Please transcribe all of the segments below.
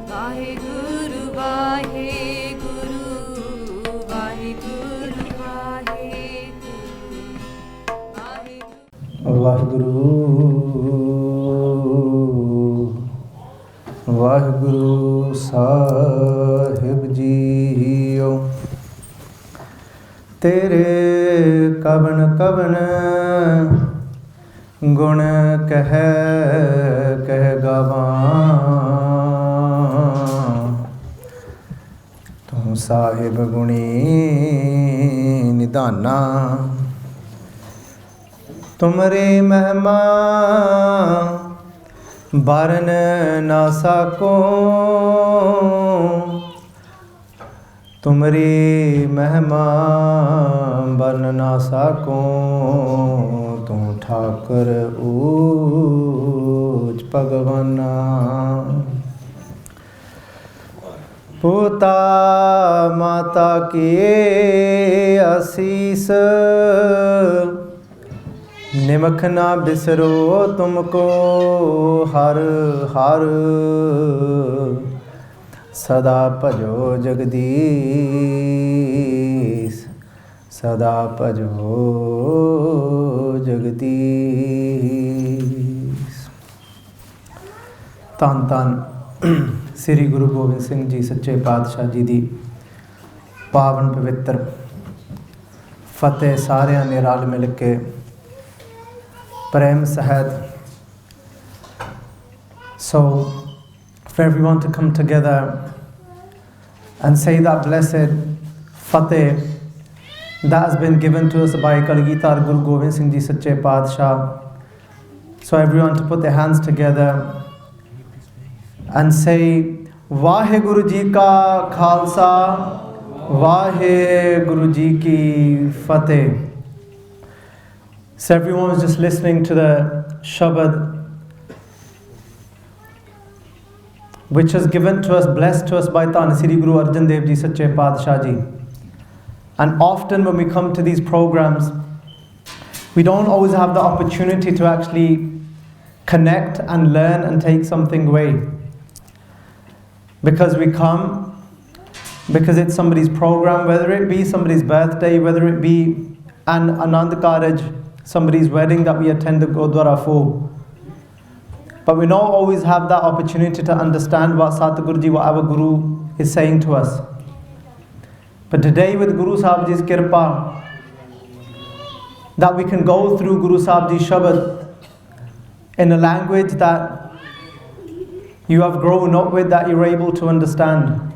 Vaheguru, Vaheguru, Vaheguru, Vaheguru, Vaheguru, Vaheguru Sahib Jiyo. Tere kavan kavan gun keh gavan. Tu sahib guni nidana. Tumre mehma baran na sako. तुमरी महिमा बन ना सको तू ठाकुर ऊच भगवाना पुता माता की आशीष निमख ना बिसरो तुमको हर हर सदा भजो जगदीश सदा भजो जगदीश। धन धन श्री गुरु गोबिंद सिंह जी सच्चे पातशाह जी दी पावन पवित्र फतेह सारियां ने रल मिल के प्रेम सहित। So for everyone to come together and say that blessed Fateh that has been given to us by Kalgitar Guru Gobind Singh Ji Sache Padshah. So everyone to put their hands together and say Vaheguru Ji Ka Khalsa, Vaheguru Ji Ki Fateh. So everyone was just listening to the Shabad which was given to us, blessed to us by Tan Sri Guru Arjan Dev Ji Sache Padshah Ji. And often when we come to these programs, we don't always have the opportunity to actually connect and learn and take something away. Because we come, because it's somebody's program, whether it be somebody's birthday, whether it be an Anand Karaj, somebody's wedding that we attend the Gurdwara for. But we don't always have that opportunity to understand what Satguru Ji, what our Guru is saying to us. But today with Guru Sahib Ji's Kirpa, that we can go through Guru Sahib Ji's Shabad in a language that you have grown up with, that you're able to understand.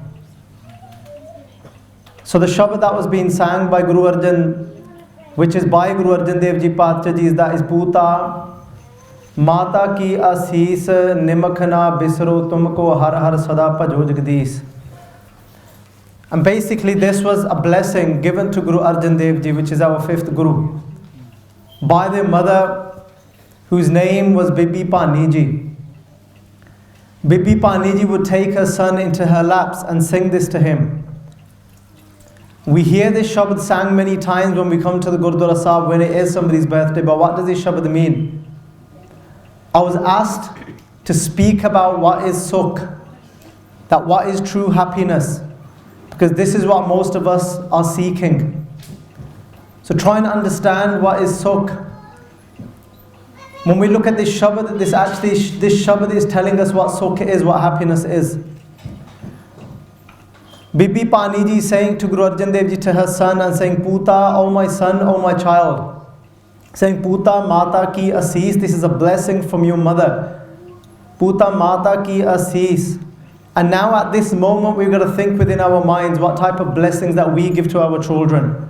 So the Shabad that was being sang by Guru Arjan, which is by Guru Arjan Dev Ji Padshah Ji, that is Puta Mata ki आशीष निमख ना बिसरो तुमको हर हर सदा भजो Jagdish. And basically this was a blessing given to Guru Arjan Dev Ji, which is our fifth Guru, by their mother, whose name was Bibi Pani Ji. Bibi Pani Ji would take her son into her laps and sing this to him. We hear this Shabad sang many times when we come to the Gurdwara Sahib when it is somebody's birthday, but what does this Shabad mean? I was asked to speak about what is Sukh, that what is true happiness, because this is what most of us are seeking. So trying to understand what is Sukh. When we look at this Shabad, this Shabad is telling us what Sukh is, what happiness is. Bibi Pani Ji saying to Guru Arjan Dev Ji, to her son, and saying, Puta, oh my son, oh my child. Saying, Puta Mata ki Asis, this is a blessing from your mother. Puta Mata ki Asis. And now at this moment we've got to think within our minds what type of blessings that we give to our children.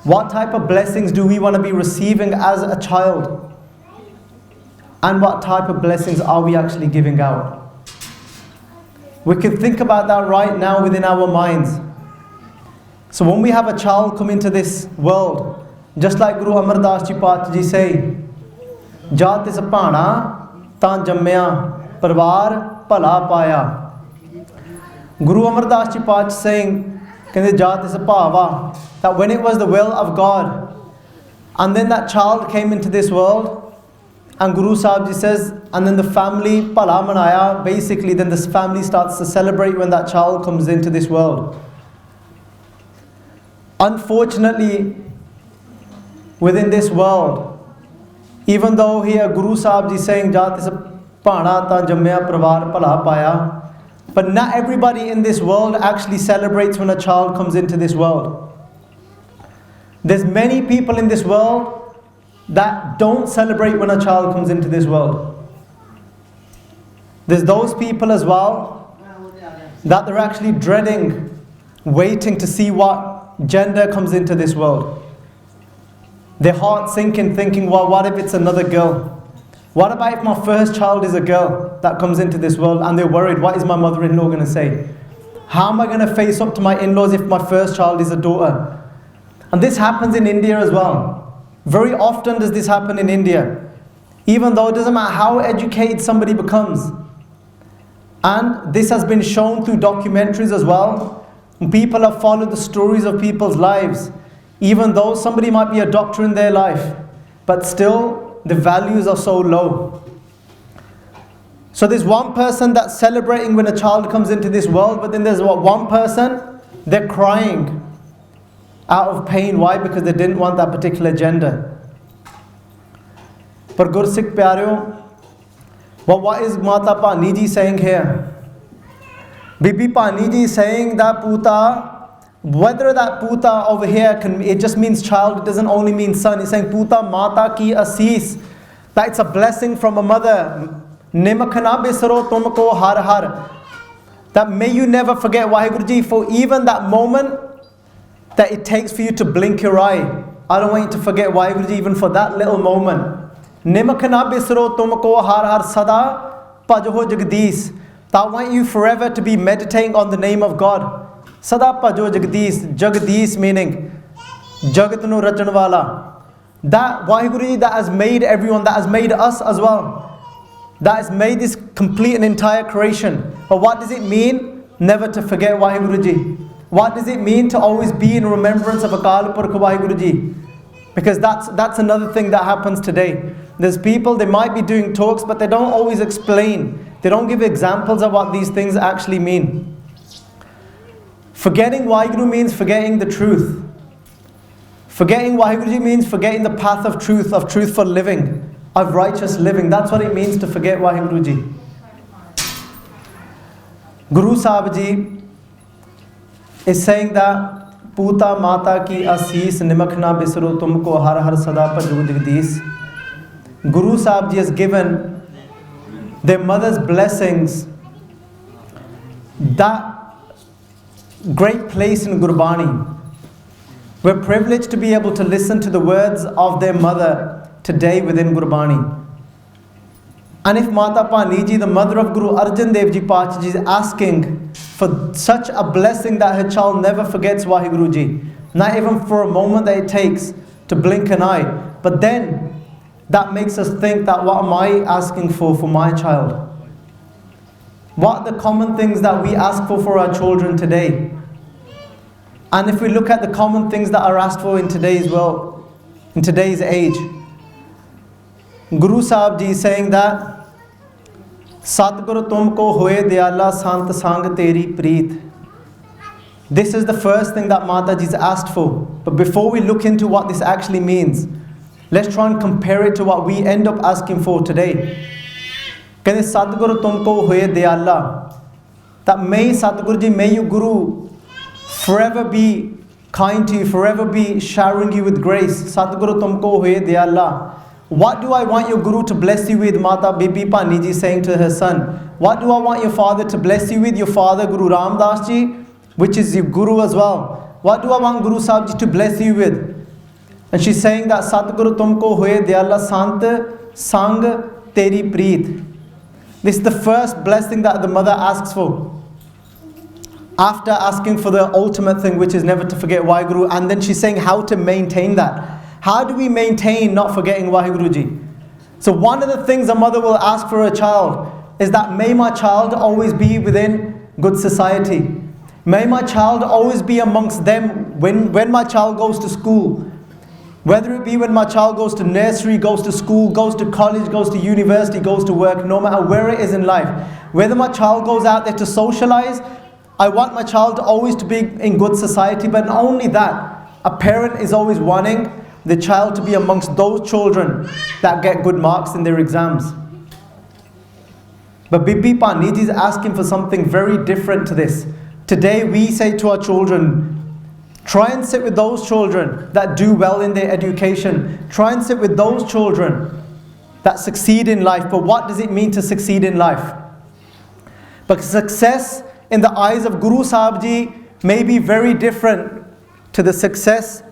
What type of blessings do we want to be receiving as a child? And what type of blessings are we actually giving out? We can think about that right now within our minds. So when we have a child come into this world, just like Guru Amar Das Ji Paat Ji say, Jat is pana tan jammya parvar bhala paya. Guru Amar Das Ji Paat saying, Jat is bhava, that when it was the will of God, and then that child came into this world, And Guru Sahib Ji says, and then the family pala manaya, basically then this family starts to celebrate when that child comes into this world. Unfortunately, within this world, even though here Guru Sahib Ji saying Jat is Pana ta jammya parvar pala paya, but not everybody in this world actually celebrates when a child comes into this world. There's many people in this world that don't celebrate when a child comes into this world. There's those people as well that they're actually dreading, waiting to see what gender comes into this world. Their heart sinking, thinking, well, what if it's another girl? What about if my first child is a girl that comes into this world? And they're worried, what is my mother-in-law going to say? How am I going to face up to my in-laws if my first child is a daughter? And this happens in India as well. Very often does this happen in India. Even though it doesn't matter how educated somebody becomes. And this has been shown through documentaries as well. And people have followed the stories of people's lives. Even though somebody might be a doctor in their life, but still the values are so low. So there's one person that's celebrating when a child comes into this world, but then there's one person, they're crying out of pain. Why? Because they didn't want that particular gender. But Gursikh Pyareo, well, what is Mata Pani Ji saying here? Bibi Pani Ji is saying that Puta, whether that Puta over here, it just means child, it doesn't only mean son. He's saying Puta Mata ki Asis, that it's a blessing from a mother. Nimakhana bisaro tumko har har. That may you never forget Vaheguru Ji for even that moment that it takes for you to blink your eye. I don't want you to forget Vaheguru Ji even for that little moment. Nimakhana bisaro tumko har har sada pajoho jagdish. That I want you forever to be meditating on the name of God. Sada pajo jagdish, jagdish meaning jagat nu rachan wala. That Vaheguru Ji that has made everyone, that has made us as well, that has made this complete and entire creation. But what does it mean? Never to forget Vaheguru Ji. What does it mean to always be in remembrance of Akal Purkh Vaheguru Ji? Because that's another thing that happens today. There's people, they might be doing talks, but they don't always explain. They don't give examples of what these things actually mean. Forgetting Vaheguru means forgetting the truth. Forgetting Vaheguru Ji means forgetting the path of truthful living, of righteous living. That's what it means to forget Vaheguru Ji. Guru Sahib Ji is saying that Puta Mata ki Asis Nimakhna Bisro Tumko Har Har Sada Paju Jagdish. Guru Sahib Ji has given their mother's blessings that great place in Gurbani. We're privileged to be able to listen to the words of their mother today within Gurbani. And if Mata Pani Ji, the mother of Guru Arjan Dev Ji Pacha Ji, is asking for such a blessing that her child never forgets Vaheguru Ji, not even for a moment that it takes to blink an eye, but then that makes us think that what am I asking for my child? What are the common things that we ask for our children today? And if we look at the common things that are asked for in today's world, in today's age, Guru Sahib Ji is saying that Satguru tumko hoye dayala sant sang teri preet. This is the first thing that Mata Ji's asked for. But before we look into what this actually means, let's try and compare it to what we end up asking for today. Kehne Satguru tumko hoye dayala. That may Satguru Ji, may you Guru forever be kind to you, forever be showering you with grace. Satguru tumko hoye dayala. What do I want your Guru to bless you with? Mata Bibi Pani Ji saying to her son. What do I want your father to bless you with? Your father Guru Ramdas Ji, which is your Guru as well. What do I want Guru Sahib Ji to bless you with? And she's saying that Satguru tumko hoye dayala sant sang teri preet. This is the first blessing that the mother asks for. After asking for the ultimate thing, which is never to forget Vaheguru, and then she's saying how to maintain that. How do we maintain not forgetting Vaheguru Ji? So one of the things a mother will ask for a child is that may my child always be within good society. May my child always be amongst them when my child goes to school. Whether it be when my child goes to nursery, goes to school, goes to college, goes to university, goes to work, no matter where it is in life. Whether my child goes out there to socialize, I want my child always to be in good society. But not only that, a parent is always wanting the child to be amongst those children that get good marks in their exams. But Bibi Pani Ji is asking for something very different to this. Today we say to our children, try and sit with those children that do well in their education. Try and sit with those children that succeed in life. But what does it mean to succeed in life? Because success in the eyes of Guru Sahib Ji may be very different to the success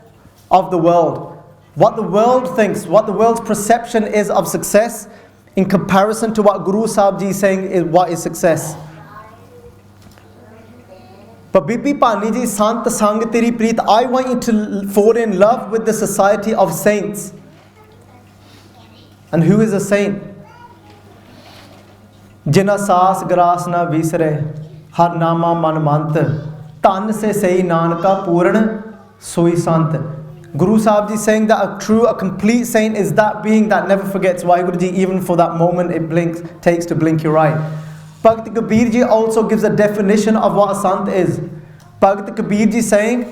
of the world. What the world thinks, what the world's perception is of success in comparison to what Guru Sahib Ji is saying is what is success. But Bibi Pani Ji, Sant Sang Teri Preet, I want you to fall in love with the society of saints. And who is a saint? Jina saas gras na visre, har nama man mant, tan se sei nanka puran soi sant. Guru Sahib Ji saying that a complete saint is that being that never forgets Vaheguru Ji, even for that moment it takes to blink your eye. Bhakt Kabir Ji also gives a definition of what a sant is. Bhakt Kabir Ji saying,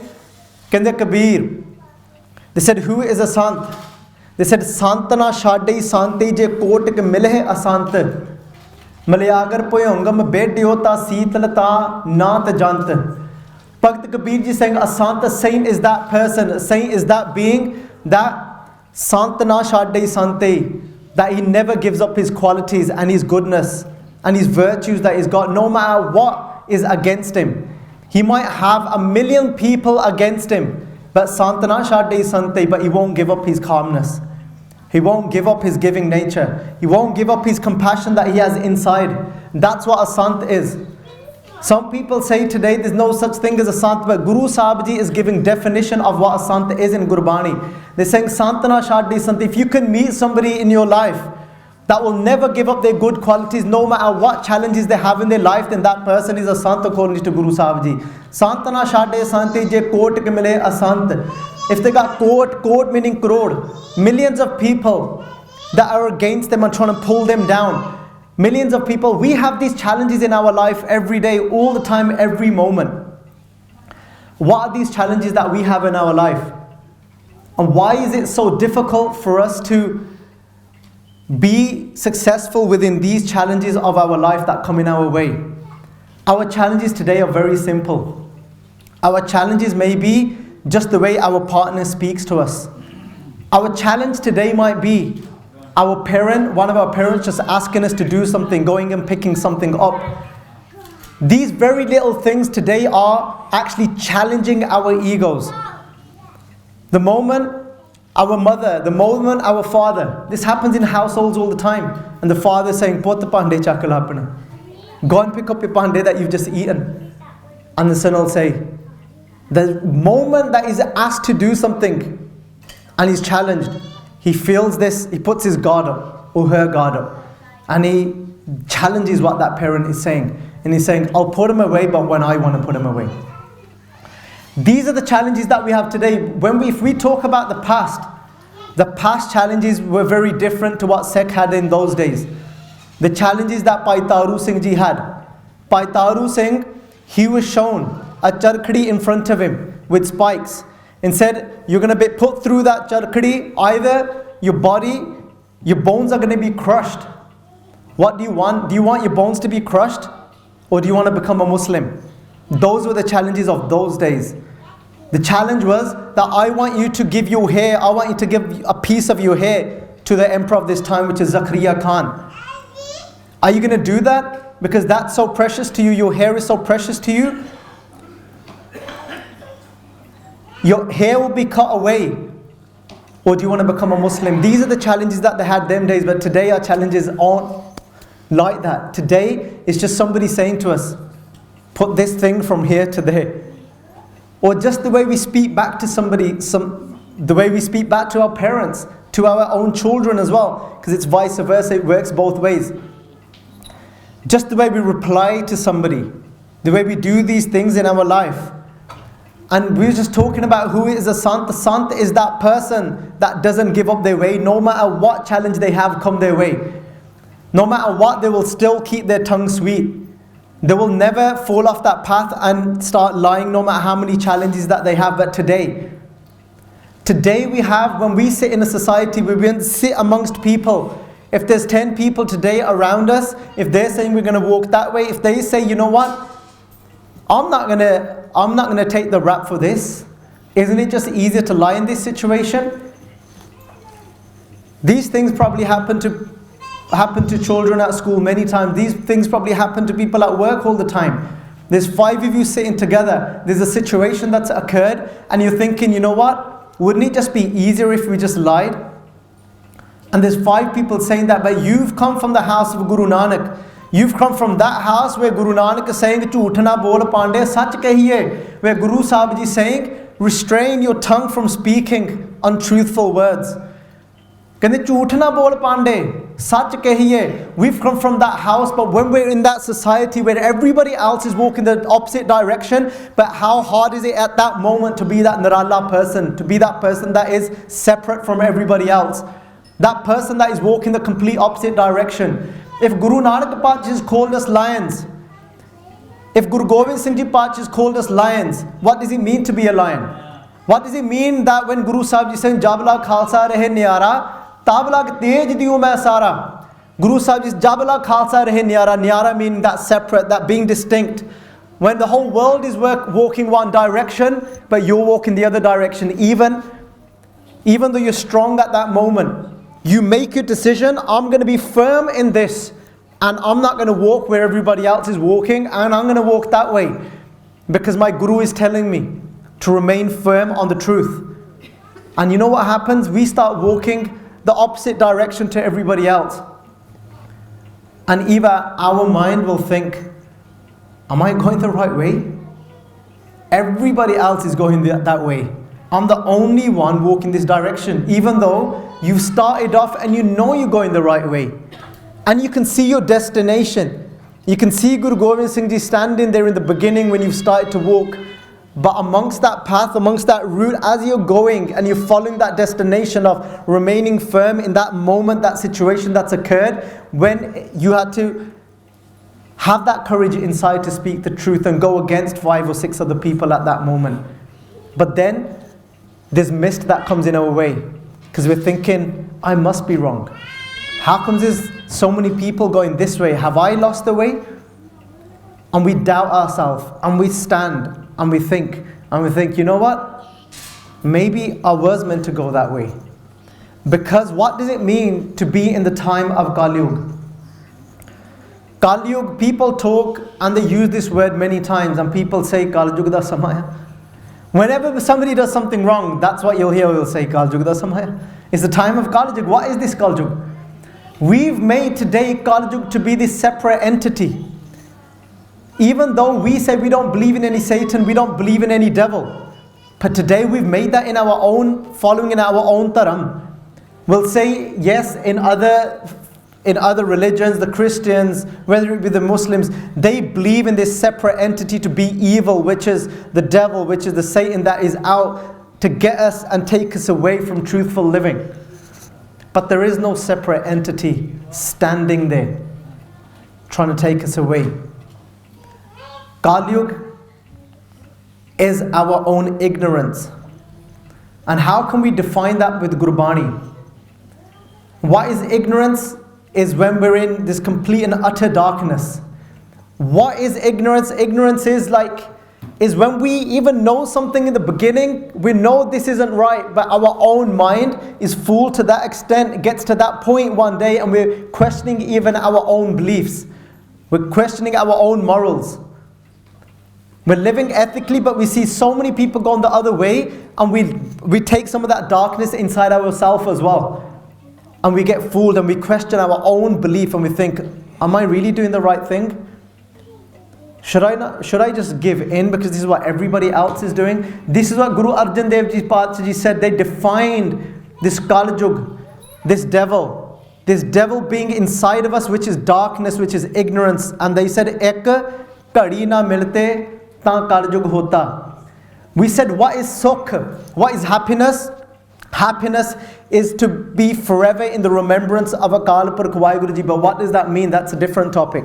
Kende Kabir, they said, who is a sant? They said, Santana Shadei Sante Je Kotik Milhe Asant. Malayagar Poyongam Bediota Sitalata Nat Jant. Bhakt Kabir Ji saying, a sant, a saint is that person, a saint is that being, that Santana Shadei Sante, that he never gives up his qualities and his goodness and his virtues that he's got, no matter what is against him. He might have 1,000,000 people against him, but Santana Shadei Sante, but he won't give up his calmness. He won't give up his giving nature. He won't give up his compassion that he has inside. That's what a sant is. Some people say today there's no such thing as a sant, but Guru Sahib Ji is giving definition of what a sant is in Gurbani. They're saying Santana Shadei Sante. If you can meet somebody in your life that will never give up their good qualities no matter what challenges they have in their life, then that person is a sant according to Guru Sahib Ji. Santana Shadei Sante Je Kot Ke Mile a Sant. If they got court meaning crore, millions of people that are against them and trying to pull them down. Millions of people, we have these challenges in our life every day, all the time, every moment. What are these challenges that we have in our life? And why is it so difficult for us to be successful within these challenges of our life that come in our way? Our challenges today are very simple. Our challenges may be just the way our partner speaks to us. Our challenge today might be our parent, one of our parents just asking us to do something, going and picking something up. These very little things today are actually challenging our egos. The moment our mother, the moment our father, this happens in households all the time, and the father is saying, "Pot pande chakal apna. Go and pick up your pande that you've just eaten." And the son will say, the moment that he's asked to do something and he's challenged, he feels this, he puts his guard up, or her guard up, and he challenges what that parent is saying. And he's saying, "I'll put him away, but when I want to put him away." These are the challenges that we have today. If we talk about the past challenges were very different to what Sikh had in those days. The challenges that Bhai Singh Ji had. Bhai Singh, he was shown a charkhadi in front of him with spikes and said, "You're going to be put through that charkhadi, either your body, your bones are going to be crushed. What do you want? Do you want your bones to be crushed, or do you want to become a Muslim?" Those were the challenges of those days. The challenge was that I want you to give your hair, I want you to give a piece of your hair to the emperor of this time, which is Zakaria Khan. Are you going to do that? Because that's so precious to you, your hair is so precious to you. Your hair will be cut away. Or do you want to become a Muslim? These are the challenges that they had them days, but today our challenges aren't like that. Today it's just somebody saying to us, "Put this thing from here to there." Or just the way we speak back to somebody, the way we speak back to our parents, to our own children as well, because it's vice versa, it works both ways. Just the way we reply to somebody, the way we do these things in our life. And we were just talking about who is a Sant. A Sant is that person that doesn't give up their way, no matter what challenge they have come their way. No matter what, they will still keep their tongue sweet. They will never fall off that path and start lying, no matter how many challenges that they have. But today we have, when we sit in a society, we sit amongst people. If there's 10 people today around us, if they're saying we're going to walk that way, if they say, you know what, I'm not going to take the rap for this. Isn't it just easier to lie in this situation? These things probably happen to children at school many times. These things probably happen to people at work all the time. There's 5 of you sitting together. There's a situation that's occurred and you're thinking, you know what, wouldn't it just be easier if we just lied? And there's 5 people saying that, but you've come from the house of Guru Nanak. You've come from that house where Guru Nanak is saying, "Jhoot na bol pande, sach kahiye." Where Guru Sahib Ji is saying, restrain your tongue from speaking untruthful words. Kehne jhoot na bol pande, sach kahiye. We've come from that house, but when we're in that society where everybody else is walking the opposite direction, but how hard is it at that moment to be that nirala person, to be that person that is separate from everybody else, that person that is walking the complete opposite direction. If Guru Nanak Pacha has called us lions, if Guru Gobind Singh Ji Pacha has called us lions, what does it mean to be a lion? What does it mean that when Guru Sahib Ji is saying, Jabla Khalsa Rahe Niara, Tabla Tej Diyu Main Sara. Guru Sahib Ji says, Jabla Khalsa Rahe Niara, Niara meaning that separate, that being distinct. When the whole world is walking one direction, but you're walking the other direction, even though you're strong at that moment, you make your decision, I'm going to be firm in this and I'm not going to walk where everybody else is walking and I'm going to walk that way because my Guru is telling me to remain firm on the truth. And you know what happens? We start walking the opposite direction to everybody else. And either our mind will think, am I going the right way? Everybody else is going that way. I'm the only one walking this direction, even though you've started off and you know you're going the right way. And you can see your destination. You can see Guru Gobind Singh Ji standing there in the beginning when you've started to walk. But amongst that path, amongst that route, as you're going and you're following that destination of remaining firm in that moment, that situation that's occurred, when you had to have that courage inside to speak the truth and go against 5 or 6 other people at that moment. But then there's mist that comes in our way because we're thinking, I must be wrong. How comes there's so many people going this way? Have I lost the way? And we doubt ourselves and we stand and we think, you know what? Maybe I was meant to go that way. Because what does it mean to be in the time of Kali Yuga? Kali Yuga, people talk and they use this word many times and people say Kali Yuga da samaya. Whenever somebody does something wrong, that's what you'll hear, they'll say Kali Yuga da samaya. It's the time of Kali Yuga. What is this Kali Yuga? We've made today Kali Yuga to be this separate entity. Even though we say we don't believe in any Satan, we don't believe in any devil. But today we've made that in our own, following in our own dharam. We'll say yes in other religions, the Christians, whether it be the Muslims, they believe in this separate entity to be evil, which is the devil, which is the Satan that is out to get us and take us away from truthful living. But there is no separate entity standing there trying to take us away. Kali Yuga is our own ignorance. And how can we define that with Gurbani? What is ignorance? Is when we're in this complete and utter darkness. What is ignorance? Ignorance is when we even know something in the beginning, we know this isn't right, but our own mind is fooled to that extent, it gets to that point one day and we're questioning even our own beliefs. We're questioning our own morals. We're living ethically, but we see so many people going the other way and we take some of that darkness inside ourselves as well. And we get fooled and we question our own belief and we think, am I really doing the right thing? Should I just give in because this is what everybody else is doing? This is what Guru Arjan Dev Ji Pacha Ji said. They defined this Kali Yuga, this devil being inside of us, which is darkness, which is ignorance. And they said, Ek kadi na milte ta Kali Yuga hota. We said, what is Sukh? What is happiness? Happiness is to be forever in the remembrance of Akal Purkh Vaheguru Ji. But what does that mean? That's a different topic.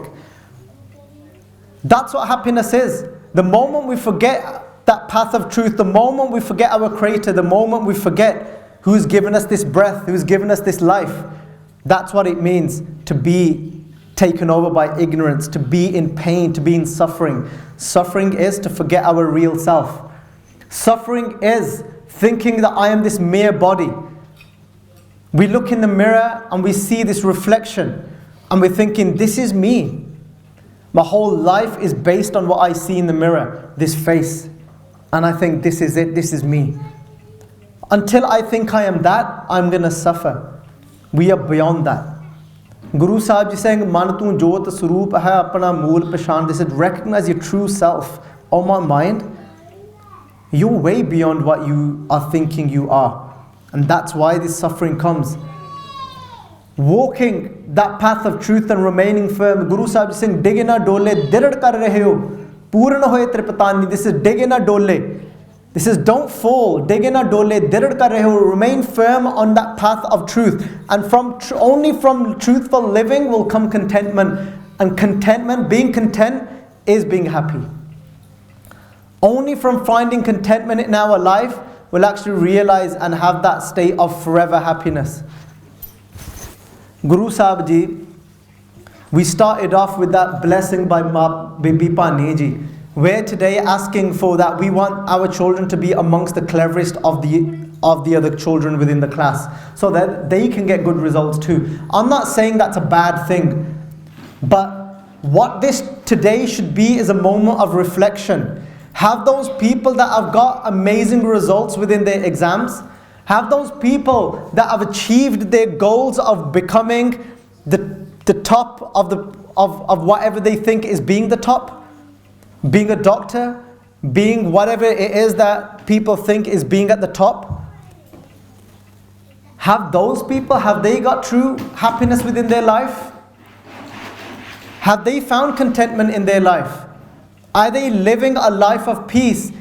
That's what happiness is. The moment we forget that path of truth, the moment we forget our Creator, the moment we forget who's given us this breath, who's given us this life, that's what it means to be taken over by ignorance, to be in pain, to be in suffering. Suffering is to forget our real self. Suffering is thinking that I am this mere body. We look in the mirror and we see this reflection and we're thinking, this is me. My whole life is based on what I see in the mirror, this face. And I think this is it, this is me. Until I think I am that, I'm going to suffer. We are beyond that. Guru Sahib Ji saying, Man tu jot swaroop hai apna mool pehchan. They said, recognize your true self. Oh my mind, you're way beyond what you are thinking you are. And that's why this suffering comes. Walking that path of truth and remaining firm. Guru Sahib is saying, Dig na dole, dirad kar rahe ho. Purna hoye tripatani. This is dig na dole. This is don't fall. Dig na dole, dirad kar rahe ho. Remain firm on that path of truth. And only from truthful living will come contentment. And contentment, being content, is being happy. Only from finding contentment in our life will actually realize and have that state of forever happiness. Guru Sahib Ji, we started off with that blessing by Bibi Pani Ji. We're today asking for that. We want our children to be amongst the cleverest of the other children within the class, so that they can get good results too. I'm not saying that's a bad thing, but what this today should be is a moment of reflection. Have those people that have got amazing results within their exams, have those people that have achieved their goals of becoming the top of whatever they think is being the top, being a doctor, being whatever it is that people think is being at the top. Have those people, have they got true happiness within their life? Have they found contentment in their life? Are they living a life of peace?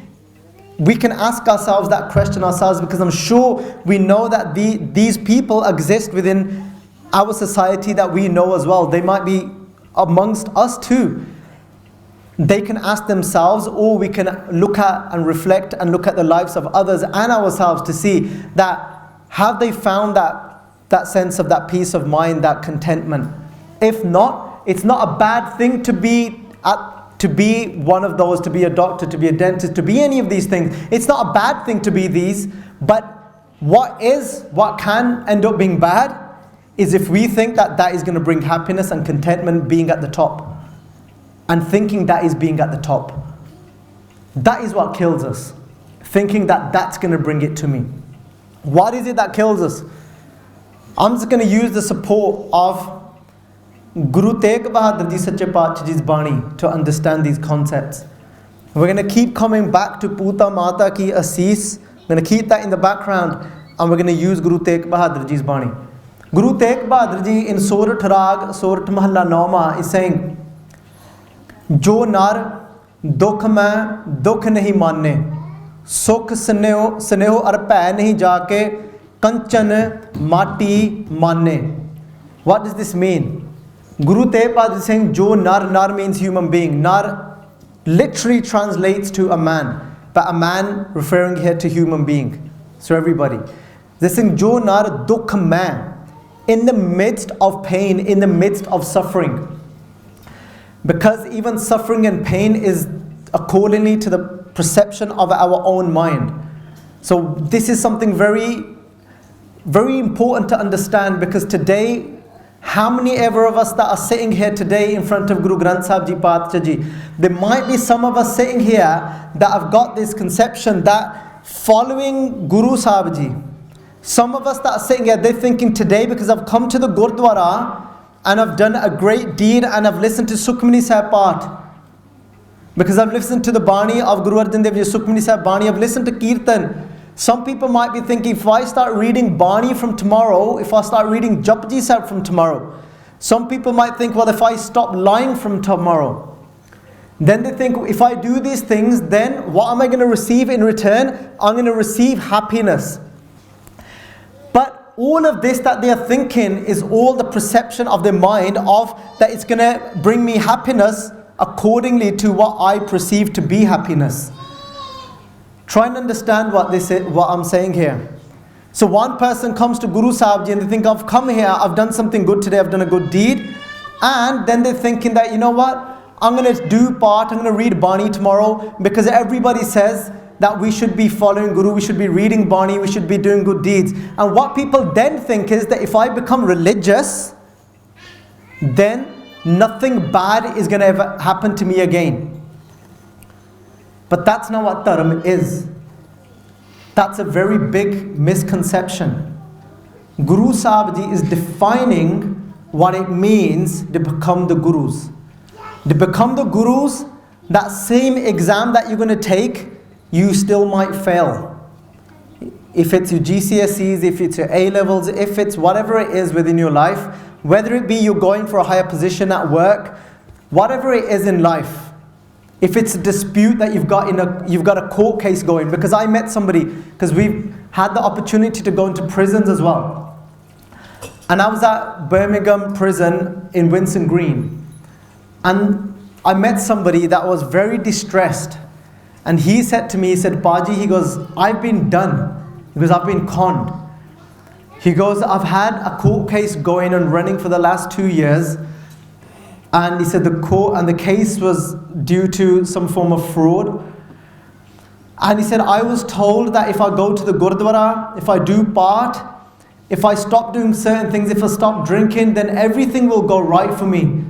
We can ask ourselves that question ourselves, because I'm sure we know that these people exist within our society that we know as well. They might be amongst us too. They can ask themselves, or we can look at and reflect and look at the lives of others and ourselves to see that have they found that sense of that peace of mind, that contentment. If not, it's not a bad thing to be one of those, to be a doctor, to be a dentist, to be any of these things. It's not a bad thing to be these, but what can end up being bad is if we think that is going to bring happiness and contentment, being at the top, and thinking that is being at the top. That is what kills us, thinking that that's going to bring it to me. What is it that kills us? I'm just going to use the support of Guru Tegh Bahadur Ji Sache Paatshah Ji's Bani to understand these concepts. We're going to keep coming back to Puta Mata Ki Asis. We're going to keep that in the background, and we're going to use Guru Tegh Bahadur Ji's Bani. Guru Tegh Bahadur Ji in Sorat Rag, Sorat Mahalla Nauma is saying, Jo nar dukh mein dukh nahi manne, Sukh sneho ar bhai nahi jaake, Kanchan mati manne. What does this mean? Guru Tegh Bahadur is saying, Jo nar means human being. Nar literally translates to a man, but a man referring here to human being. So everybody. They're saying, Jo nar dukh mein, in the midst of pain, in the midst of suffering. Because even suffering and pain is accordingly to the perception of our own mind. So this is something very, very important to understand, because today, how many ever of us that are sitting here today in front of Guru Granth Sahib Ji Paatshah Ji, there might be some of us sitting here that have got this conception that following Guru Sahib Ji, some of us that are sitting here, they're thinking today, because I've come to the Gurdwara and I've done a great deed and I've listened to Sukhmani Sahib Path, because I've listened to the Bani of Guru Arjan Dev Ji, Sukhmani Sahib Bani, I've listened to Kirtan. Some people might be thinking, if I start reading Bani from tomorrow, if I start reading Japji Sahib from tomorrow, some people might think, well, if I stop lying from tomorrow, Then they think, if I do these things, then what am I going to receive in return? I'm going to receive happiness. But all of this that they are thinking is all the perception of their mind of that it's going to bring me happiness accordingly to what I perceive to be happiness. Try and understand what I'm saying here. So one person comes to Guru Sahib Ji and they think, I've come here, I've done something good today, I've done a good deed. And then they're thinking that, you know what? I'm going to do part, I'm going to read Bani tomorrow because everybody says that we should be following Guru, we should be reading Bani, we should be doing good deeds. And what people then think is that if I become religious, then nothing bad is going to ever happen to me again. But that's not what dharma is. That's a very big misconception. Guru Sahib Ji is defining what it means to become the Gurus. To become the Gurus, that same exam that you're going to take, you still might fail. If it's your GCSEs, if it's your A-levels, if it's whatever it is within your life, whether it be you're going for a higher position at work, whatever it is in life, if it's a dispute that you've got a court case going, because I met somebody, because we've had the opportunity to go into prisons as well. And I was at Birmingham prison in Winson Green. And I met somebody that was very distressed. And he said to me, he said, Baji, he goes, I've been done. He goes, I've been conned. He goes, I've had a court case going and running for the last 2 years. And he said the case was due to some form of fraud. And he said, I was told that if I go to the Gurdwara, if I do part, if I stop doing certain things, if I stop drinking, then everything will go right for me.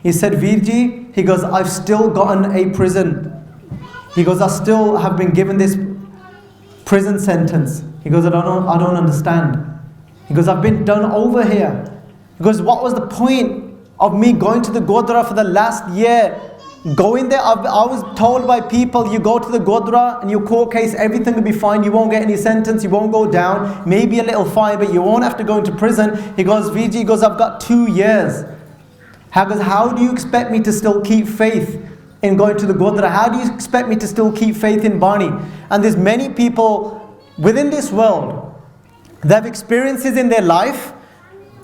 He said, Virji, he goes, I've still gotten a prison. He goes, I still have been given this prison sentence. He goes, I don't understand. He goes, I've been done over here. He goes, what was the point of me going to the Gurdwara for the last year? Going there, I was told by people, you go to the Gurdwara and your court case, everything will be fine. You won't get any sentence, you won't go down, maybe a little fine, but you won't have to go into prison. He goes, Virji, he goes, I've got 2 years. How do you expect me to still keep faith in going to the Gurdwara? How do you expect me to still keep faith in Bani? And there's many people within this world, they have experiences in their life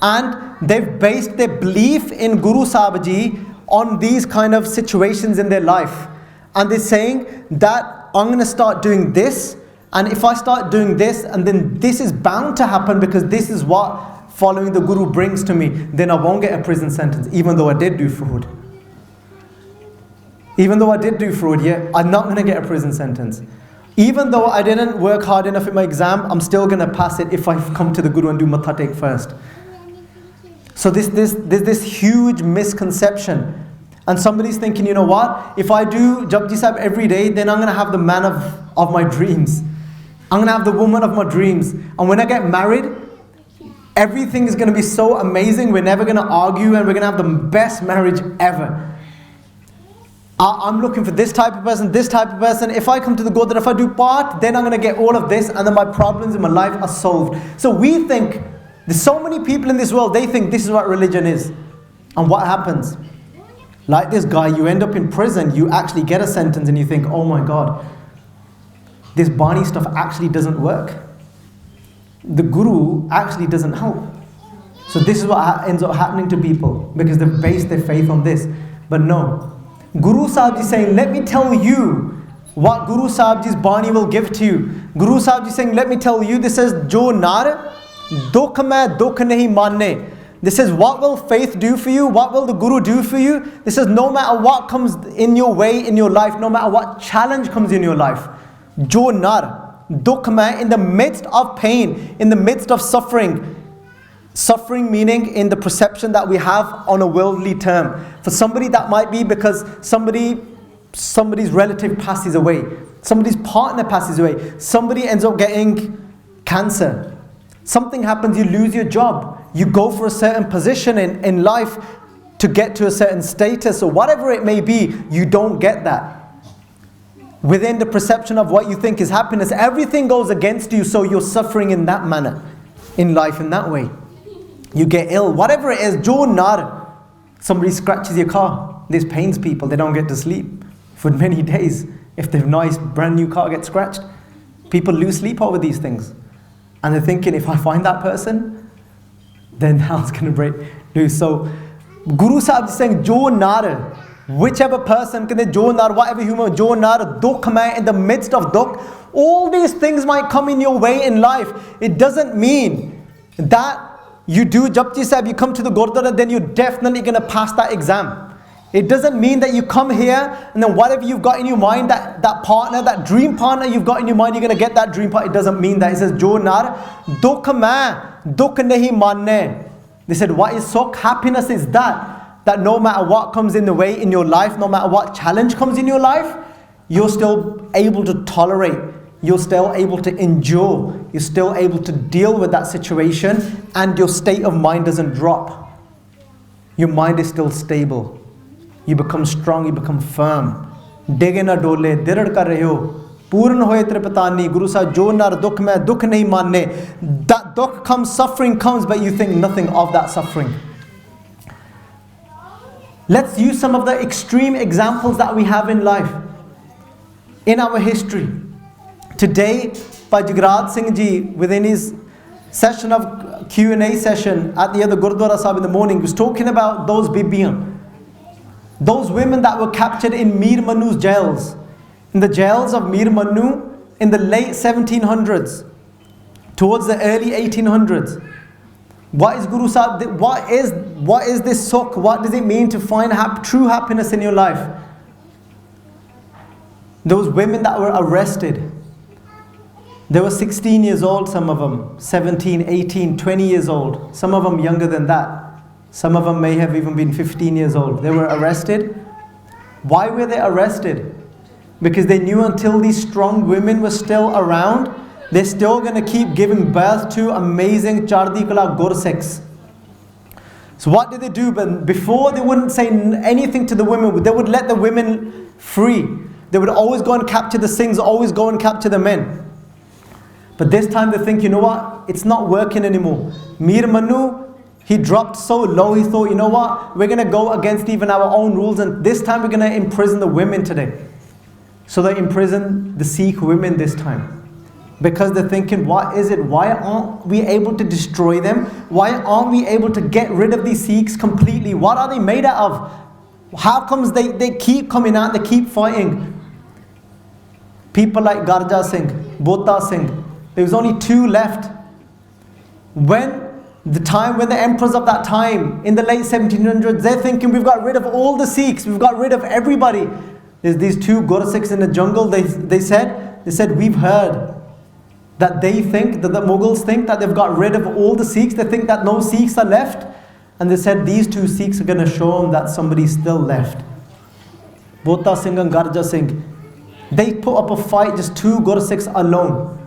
and they've based their belief in Guru Sahib Ji on these kind of situations in their life. And they're saying that I'm going to start doing this, and if I start doing this, and then this is bound to happen because this is what following the Guru brings to me, then I won't get a prison sentence, even though I did do fraud. Even though I did do fraud, yeah, I'm not going to get a prison sentence. Even though I didn't work hard enough in my exam, I'm still going to pass it if I come to the Guru and do Matha Tek first. So there's this huge misconception. And somebody's thinking, you know what, if I do Japji Sahib every day, then I'm going to have the man of my dreams. I'm going to have the woman of my dreams. And when I get married, everything is going to be so amazing. We're never going to argue and we're going to have the best marriage ever. I'm looking for this type of person, this type of person. If I come to the Gurdwara, if I do part, then I'm going to get all of this and then my problems in my life are solved. So we think, there's so many people in this world, they think this is what religion is. And what happens? Like this guy, you end up in prison, you actually get a sentence and you think, oh my God, this Bani stuff actually doesn't work. The Guru actually doesn't help. So this is what ends up happening to people because they've based their faith on this. But no, Guru Sahib Ji is saying, let me tell you what Guru Sahib Ji's Bani will give to you. Guru Sahib Ji is saying, let me tell you, this says, Jo nar, dukh mein dukh nahi manne. This says, what will faith do for you? What will the Guru do for you? This says, no matter what comes in your way in your life, no matter what challenge comes in your life, Jo nar, dukh mein, in the midst of pain, in the midst of suffering. Suffering meaning in the perception that we have on a worldly term. For somebody that might be because somebody's relative passes away. Somebody's partner passes away. Somebody ends up getting cancer. Something happens, you lose your job. You go for a certain position in life to get to a certain status or whatever it may be, you don't get that. Within the perception of what you think is happiness, everything goes against you, so you're suffering in that manner, in life in that way. You get ill, whatever it is, jo nar, somebody scratches your car. This pains people. They don't get to sleep for many days. If their nice brand new car gets scratched, people lose sleep over these things. And they're thinking, if I find that person, then hell's going to break loose. So Guru Sahib is saying, Jo nar, whichever person, jo nar, whatever human, jo nar, dukh mein, in the midst of dukh, all these things might come in your way in life. It doesn't mean that you do Japji Sahib, you come to the Gurdwara, then you're definitely going to pass that exam. It doesn't mean that you come here and then whatever you've got in your mind, that partner, that dream partner you've got in your mind, you're going to get that dream partner. It doesn't mean that. It says, Jo nar, dukh mein, dukh nahi manne. They said, what is Sukh? Happiness is that no matter what comes in the way in your life, no matter what challenge comes in your life, you're still able to tolerate. You're still able to endure. You're still able to deal with that situation, and your state of mind doesn't drop. Your mind is still stable. You become strong, you become firm. Dege na dole, dirad kar rahe ho. Purn hoye tripatani. Guru Sahib, jo nar dukh mein, dukh nahi manne. That dukh comes, suffering comes, but you think nothing of that suffering. Let's use some of the extreme examples that we have in life, in our history. Today, Baljit Singh Ji, within his session of Q&A session at the other Gurdwara Sahib in the morning, was talking about those bibiyan, those women that were captured in Mir Manu's jails, in the jails of Mir Manu in the late 1700s, towards the early 1800s. What is Guru Sahib? What is this Sukh? What does it mean to find true happiness in your life? Those women that were arrested, they were 16 years old, some of them, 17, 18, 20 years old. Some of them younger than that. Some of them may have even been 15 years old. They were arrested. Why were they arrested? Because they knew until these strong women were still around, they're still going to keep giving birth to amazing Chardi Kala Gursikhs. So what did they do? But before, they wouldn't say anything to the women. They would let the women free. They would always go and capture the Singhs, always go and capture the men. But this time they think, you know what? It's not working anymore. Mir Manu, he dropped so low, he thought, you know what? We're going to go against even our own rules, and this time we're going to imprison the women today. So they imprison the Sikh women this time. Because they're thinking, what is it? Why aren't we able to destroy them? Why aren't we able to get rid of these Sikhs completely? What are they made out of? How comes they keep coming out, they keep fighting? People like Garja Singh, Bota Singh, there was only 2 left. When the emperors of that time, in the late 1700s, they're thinking, we've got rid of all the Sikhs, we've got rid of everybody. There's these 2 Gursikhs in the jungle, they said, we've heard that they think, that the Mughals think that they've got rid of all the Sikhs, they think that no Sikhs are left. And they said, these 2 Sikhs are going to show them that somebody's still left. Bota Singh and Garja Singh, they put up a fight, just 2 Gursikhs alone.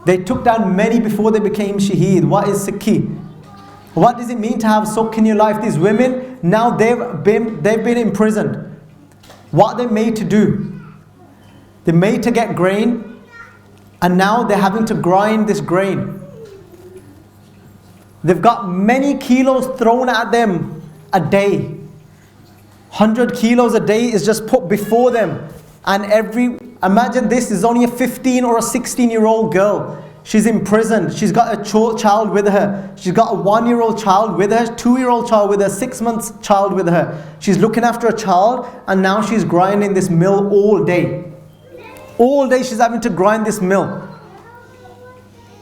They took down many before they became Shaheed. What is Sikhi? What does it mean to have Sukh in your life? These women, now they've been imprisoned. What are they made to do? They're made to get grain, and now they're having to grind this grain. They've got many kilos thrown at them a day. 100 kilos a day is just put before them. And imagine this is only a 15 or a 16-year-old girl. She's imprisoned. She's got a child with her. She's got a 1-year-old child with her, 2-year-old child with her, 6 months child with her. She's looking after a child, and now she's grinding this mill all day. All day she's having to grind this mill.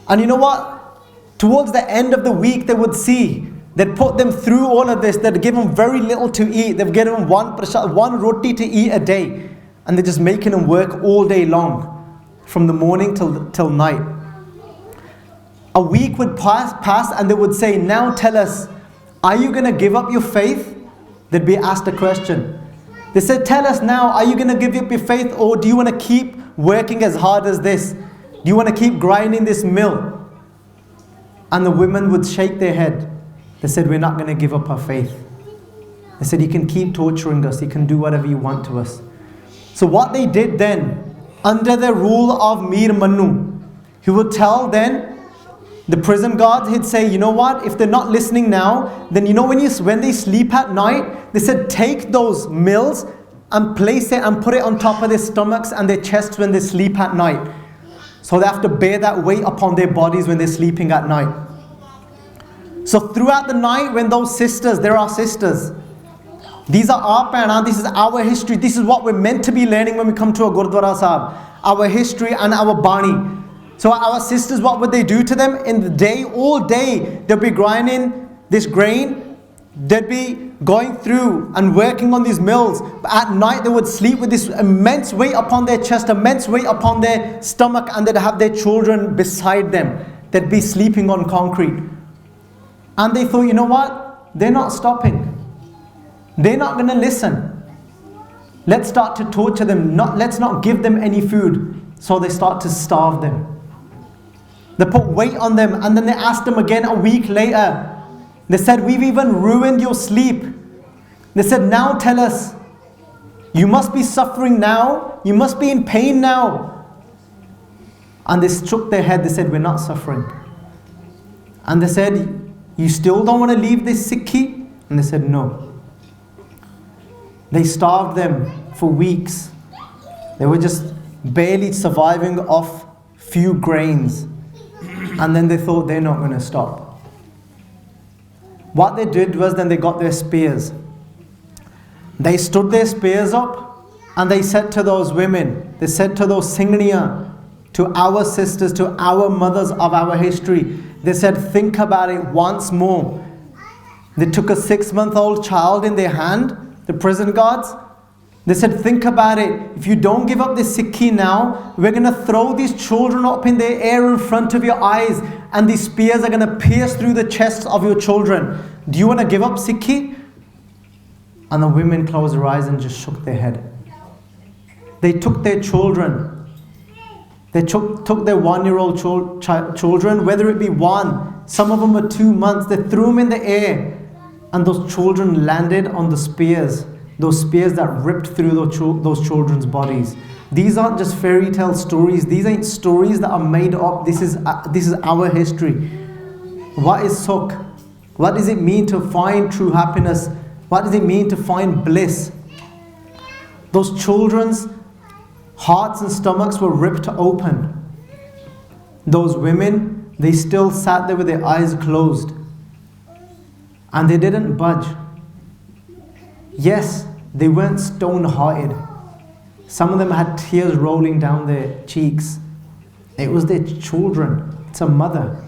And you know what? Towards the end of the week, they would see, they'd put them through all of this. They'd give them very little to eat. They'd give them one roti to eat a day. And they're just making them work all day long, from the morning till night. A week would pass and they would say, now tell us, are you going to give up your faith? They'd be asked a question. They said, tell us now, are you going to give up your faith, or do you want to keep working as hard as this? Do you want to keep grinding this mill? And the women would shake their head. They said, we're not going to give up our faith. They said, you can keep torturing us, you can do whatever you want to us. So what they did then, under the rule of Mir Manu, he would tell then The prison guards, he'd say, you know what, if they're not listening now, then you know when they sleep at night, they said take those mills and place it and put it on top of their stomachs and their chests when they sleep at night. So they have to bear that weight upon their bodies when they're sleeping at night. So throughout the night, when those sisters, there are sisters, these are our parents, this is our history, this is what we're meant to be learning when we come to a Gurdwara Sahib, our history and our Bani. So our sisters, what would they do to them? In the day, all day, they'll be grinding this grain, they'd be going through and working on these mills. But at night, they would sleep with this immense weight upon their chest, immense weight upon their stomach, and they'd have their children beside them. They'd be sleeping on concrete. And they thought, you know what? They're not stopping. They're not going to listen. Let's start to torture them. Let's not give them any food. So they start to starve them. They put weight on them, and then they asked them again a week later. They said, we've even ruined your sleep. They said, now tell us. You must be suffering now. You must be in pain now. And they shook their head. They said, we're not suffering. And they said, you still don't want to leave this Sikhi? And they said, no. They starved them for weeks. They were just barely surviving off few grains. And then they thought they're not going to stop. What they did was then they got their spears. They stood their spears up and they said to those women, they said to those Singhniya, to our sisters, to our mothers of our history, they said, think about it once more. They took a 6-month-old child in their hand, the prison guards. They said, think about it. If you don't give up this Sikhi now, we're going to throw these children up in the air in front of your eyes, and these spears are going to pierce through the chests of your children. Do you want to give up Sikhi? And the women closed their eyes and just shook their head. They took their children. They took their 1-year-old children, whether it be one, some of them were 2 months, they threw them in the air, and those children landed on the spears. Those spears that ripped through those children's bodies. These aren't just fairy tale stories. These ain't stories that are made up. This is our history. What is Sukh? What does it mean to find true happiness? What does it mean to find bliss? Those children's hearts and stomachs were ripped open. Those women, they still sat there with their eyes closed. And they didn't budge. Yes, they weren't stone-hearted. Some of them had tears rolling down their cheeks. It was their children. It's a mother.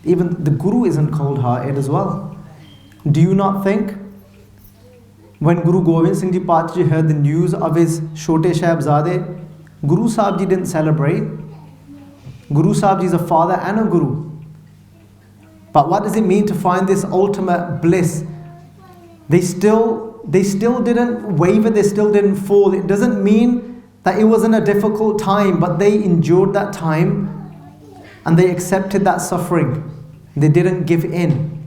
Even the Guru isn't cold-hearted as well. Do you not think when Guru Gobind Singh Ji Paatshah heard the news of his Chote Sahibzade, Guru Sahib Ji didn't celebrate. Guru Sahib Ji is a father and a Guru. But what does it mean to find this ultimate bliss? They still didn't waver, they still didn't fall. It doesn't mean that it wasn't a difficult time, but they endured that time and they accepted that suffering. They didn't give in.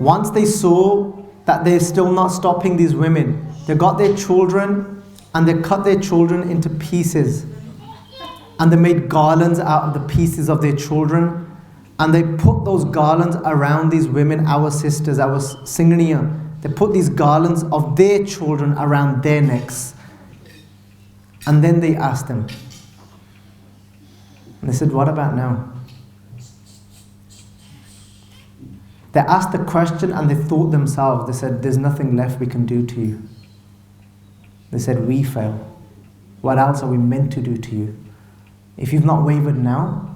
Once they saw that they're still not stopping these women, they got their children and they cut their children into pieces. And they made garlands out of the pieces of their children. And they put those garlands around these women, our sisters, our Singhniya. They put these garlands of their children around their necks. And then they asked them. And they said, what about now? They asked the question and they thought themselves. They said, there's nothing left we can do to you. They said, we fail. What else are we meant to do to you? If you've not wavered now,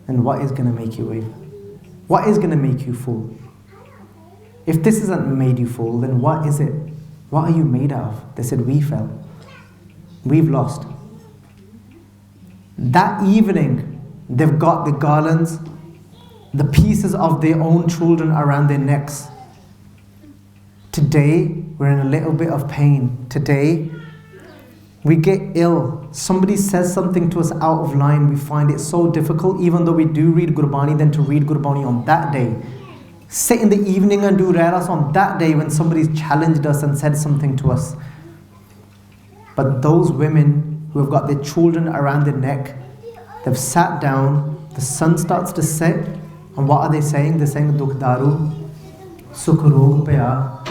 then what is going to make you waver? What is going to make you fall? If this hasn't made you fall, then what is it? What are you made out of? They said, we fell. We've lost. That evening, they've got the garlands, the pieces of their own children around their necks. Today, we're in a little bit of pain. Today, we get ill. Somebody says something to us out of line. We find it so difficult, even though we do read Gurbani, then to read Gurbani on that day. Sit in the evening and do Rehras on that day when somebody's challenged us and said something to us. But those women who have got their children around their neck, they've sat down, the sun starts to set, and what are they saying? They're saying, Dukh daru, Sukh rog paya,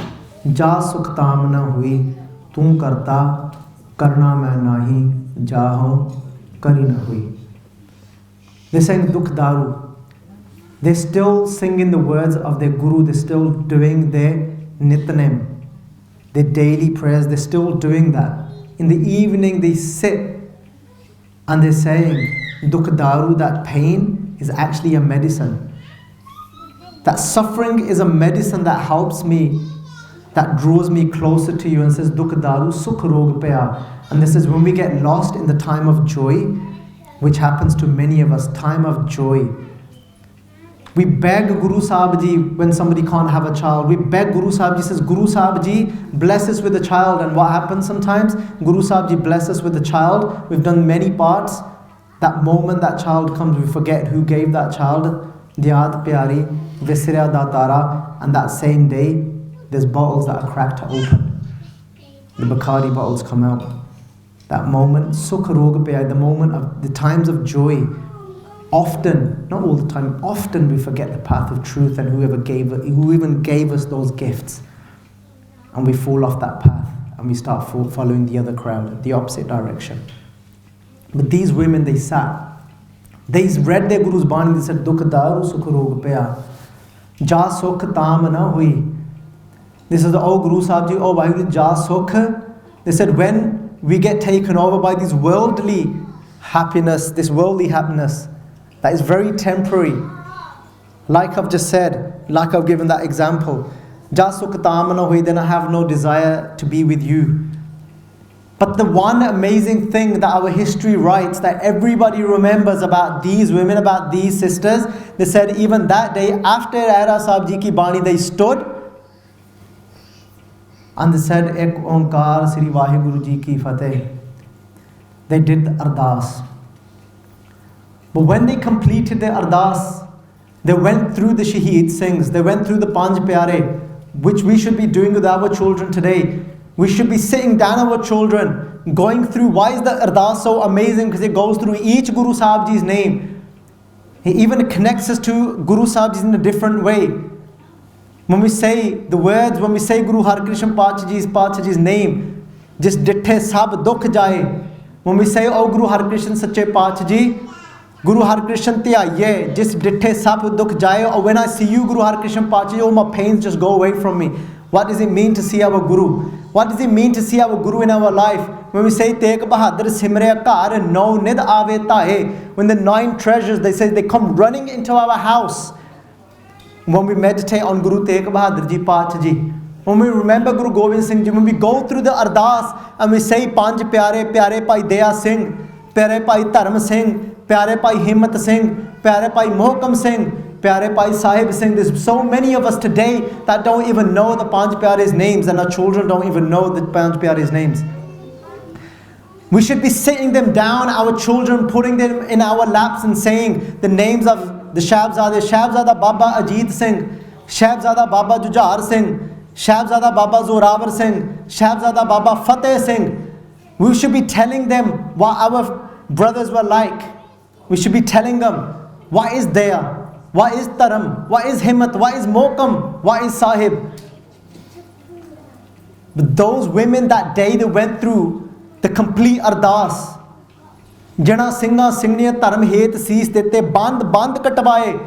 Ja Sukh tam na hui, Tu karta, Karna main nahi, Ja ho, Kari na hui. They're saying Dukh daru. They're still singing the words of their Guru, they're still doing their Nitnem, their daily prayers, they're still doing that. In the evening they sit and they're saying, Dukh daru, that pain is actually a medicine. That suffering is a medicine that helps me, that draws me closer to you, and says, Dukh daru, Sukh rog paya. And this is when we get lost in the time of joy, which happens to many of us, time of joy. We beg Guru Sahib Ji when somebody can't have a child. We beg Guru Sahib Ji, says, Guru Sahib Ji, bless us with a child. And what happens sometimes? Guru Sahib Ji bless us with a child. We've done many parts. That moment that child comes, we forget who gave that child. Diyat Pyari, Visira Datara. And that same day, there's bottles that are cracked open. The Bacardi bottles come out. That moment, Sukh Rog Paya, the moment of the times of joy. Often, not all the time, often we forget the path of truth and who even gave us those gifts. And we fall off that path and we start following the other crowd, the opposite direction. But these women, they sat. They read their Guru's Bani, they said, Dukh daru Sukh rog paya, Ja Sukh tam na hui. This is the Oh Guru Sahib Ji, Oh Vaheguru, Ja Sukh. They said, when we get taken over by this worldly happiness, that is very temporary. Like I've just said, like I've given that example. Ja Sukh tam na hui, then I have no desire to be with you. But the one amazing thing that our history writes, that everybody remembers about these women, about these sisters, they said even that day after Aira Sahib Ji ki Bani, they stood and they said, Ek Onkar Sri Vaheguru Ji ki Fateh. They did the Ardas. But when they completed the Ardas, they went through the Shaheed Singhs, they went through the Panj Pyare, which we should be doing with our children today. We should be sitting down our children, going through. Why is the Ardas so amazing? Because it goes through each Guru Sahib Ji's name. He even connects us to Guru Sahib Ji in a different way. When we say the words, when we say Guru Har Krishan Pacha Ji's name, just ditthe sab dukh jaye. When we say, Oh Guru Har Krishan Sache Pacha Ji, Guru Har Krishan Tyaiye, just ditthe sab dukh jaye. Or when I see you, Guru Har Krishan Pacha Ji, oh my pains just go away from me. What does it mean to see our Guru? What does it mean to see our Guru in our life? When we say Tegh Bahadur Simre Kar No Nid Ave Tahe, when the 9 treasures, they say they come running into our house. When we meditate on Guru Tegh Bahadur Ji Pacha Ji, when we remember Guru Gobind Singh Ji, when we go through the Ardas and we say Panj Pyare, Pyare Pai Daya Singh, Pyare Pai Dharm Singh, Pyare Pai Himmat Singh, Pyare Pai Hukam Singh, Pyare Pai Sahib Singh. There's so many of us today that don't even know the Panj Pyare's names, and our children don't even know the Panj Pyare's names. We should be sitting them down, our children, putting them in our laps and saying the names of the Shabzada Baba Ajit Singh, Shabzada Baba Jujhar Singh, Shabzada Baba Zorawar Singh, Shabzada Baba Fateh Singh. We should be telling them what our brothers were like. We should be telling them what is there. What is Dharam? What is Himmat? What is Mokam? What is Sahib? But those women that day, they went through the complete Ardas. Jana Singha Singhniya Dharam Het Sees Dete Band Katwaye.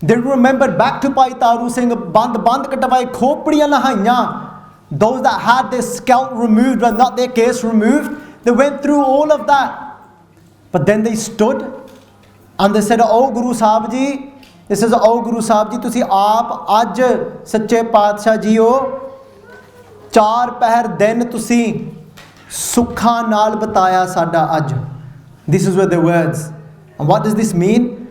They remembered back to Pai Taru Singh, Band Katwaye, Khopadiyan Lahaiyan. Those that had their scalp removed but not their case removed, they went through all of that. But then they stood and they said, Oh Guru Sahib Ji, this is Oh Guru Sahib Ji, तुसी आप आज सच्चे पातशाह जी हो, 4 पहर दिन तुसी सुखा नाल बताया साडा आज. This is what the words. And what does this mean?